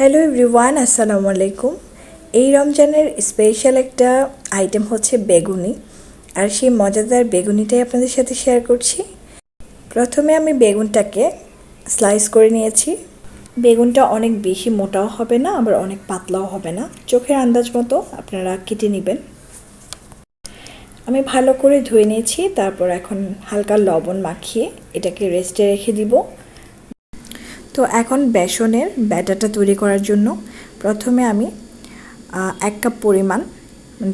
Hello everyone, আসসালামু আলাইকুম। এই রমজানের স্পেশাল একটা আইটেম হচ্ছে বেগুনি, আর সেই মজাদার বেগুনিটাই আপনাদের সাথে শেয়ার করছি। প্রথমে আমি বেগুনটাকে স্লাইস করে নিয়েছি। বেগুনটা অনেক বেশি মোটাও হবে না, আবার অনেক পাতলাও হবে না, চোখের আন্দাজ মতো আপনারা কেটে নেবেন। আমি ভালো করে ধুয়ে নিয়েছি, তারপর এখন হালকা লবণ মাখিয়ে এটাকে রেস্টে রেখে দিব। তো এখন বেসনের ব্যাটারটা তৈরি করার জন্য প্রথমে আমি 1 কাপ পরিমাণ,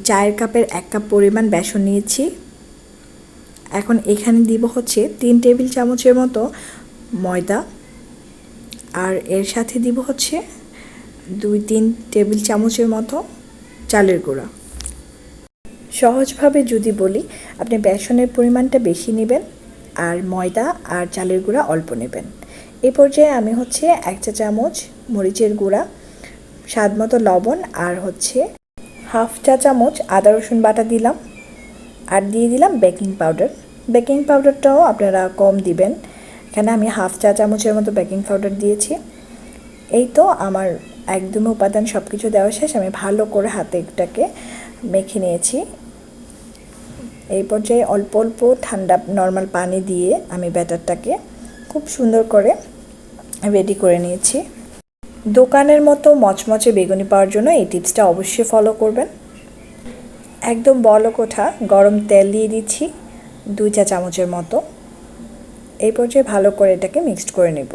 চায়ের কাপের 1 কাপ পরিমাণ বেসন নিয়েছি। এখন এখানে দিব হচ্ছে 3 টেবিল চামচের মতো ময়দা, আর এর সাথে দিব হচ্ছে 2-3 টেবিল চামচের মতো চালের গুঁড়া। সহজভাবে যদি বলি, আপনি বেসনের পরিমাণটা বেশি নেবেন আর ময়দা আর চালের গুঁড়া অল্প নেবেন। এই পর্যায়ে আমি হচ্ছে 1 চা চামচ মরিচের গুঁড়া, স্বাদ মতো লবণ, আর হচ্ছে 1/2 চা চামচ আদা রসুন বাটা দিলাম, আর দিয়ে দিলাম বেকিং পাউডার। বেকিং পাউডারটাও আপনারা কম দিবেন, এখানে আমি 1/2 চা চামচের মতো বেকিং পাউডার দিয়েছি। এই তো আমার একদম উপাদান সব কিছু দেওয়া শেষ। আমি ভালো করে হাতে এটাকে মেখে নিয়েছি। এই পর্যায়ে অল্প অল্প ঠান্ডা নর্মাল পানি দিয়ে আমি ব্যাটারটাকে খুব সুন্দর করে রেডি করে নিয়েছি। দোকানের মতো মচমচে বেগুনি পাওয়ার জন্য এই টিপসটা অবশ্যই ফলো করবেন। একদম বলক ওঠা গরম তেল দিয়ে দিচ্ছি 2 চা চামচের মতো। এই পর্যায়ে ভালো করে এটাকে মিক্সড করে নেব।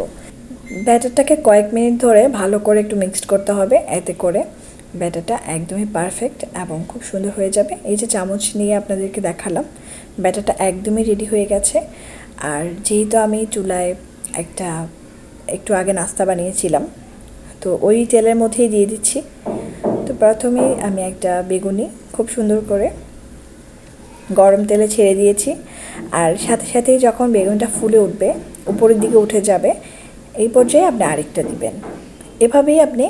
ব্যাটারটাকে কয়েক মিনিট ধরে ভালো করে একটু মিক্সড করতে হবে, এতে করে ব্যাটারটা একদমই পারফেক্ট এবং খুব সুন্দর হয়ে যাবে। এই যে চামচ নিয়ে আপনাদেরকে দেখালাম, ব্যাটারটা একদমই রেডি হয়ে গেছে। আর যেহেতু আমি চুলায় একটু আগে নাস্তা বানিয়েছিলাম, তো ওই তেলের মধ্যেই দিয়ে দিচ্ছি। তো প্রথমেই আমি একটা বেগুনি খুব সুন্দর করে গরম তেলে ছেড়ে দিয়েছি, আর সাথে সাথেই যখন বেগুনটা ফুলে উঠবে, উপরের দিকে উঠে যাবে, এই পর্যায়ে আপনি আরেকটা দিবেন। এভাবেই আপনি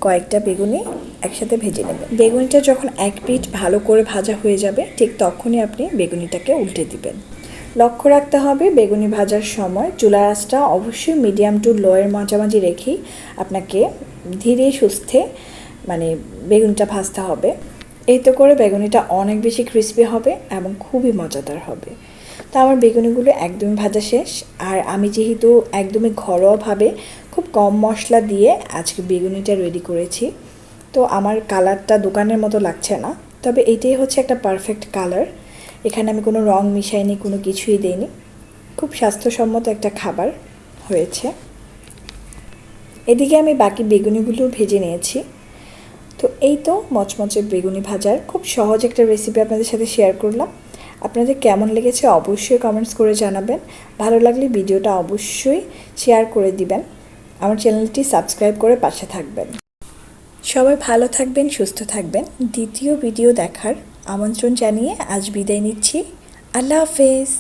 কয়েকটা বেগুনি একসাথে ভেজে নেবেন। বেগুনিটা যখন এক পিঠ ভালো করে ভাজা হয়ে যাবে, ঠিক তখনই আপনি বেগুনিটাকে উল্টে দিবেন। লক্ষ্য রাখতে হবে বেগুনি ভাজার সময় চুলার আঁচটা অবশ্যই মিডিয়াম টু লোয়ের মাঝামাঝি রেখেই আপনাকে ধীরে সুস্থে বেগুনিটা ভাজতে হবে। এতে করে বেগুনিটা অনেক বেশি ক্রিস্পি হবে এবং খুবই মজাদার হবে। তো আমার বেগুনিগুলো একদমই ভাজা শেষ। আর আমি যেহেতু একদমই ঘরোয়াভাবে খুব কম মশলা দিয়ে আজকে বেগুনিটা রেডি করেছি, তো আমার কালারটা দোকানের মতো লাগছে না, তবে এটাই হচ্ছে একটা পারফেক্ট কালার। এখানে আমি কোনো রং মিশাইনি, কোনো কিছুই দেইনি। খুব স্বাস্থ্যসম্মত একটা খাবার হয়েছে। এদিকে আমি বাকি বেগুনিগুলো ভেজে নিয়েছি। তো এই তো মচমচে বেগুনি ভাজার খুব সহজ একটা রেসিপি আপনাদের সাথে শেয়ার করলাম। আপনাদের কেমন লেগেছে অবশ্যই কমেন্টস করে জানাবেন। ভালো লাগলে ভিডিওটা অবশ্যই শেয়ার করে দিবেন। আমার চ্যানেলটি সাবস্ক্রাইব করে পাশে থাকবেন। সবাই ভালো থাকবেন, সুস্থ থাকবেন। দ্বিতীয় ভিডিও দেখার আমন্ত্রণ জানিয়ে আজ বিদায় নিচ্ছি। আল্লাহ হাফেজ।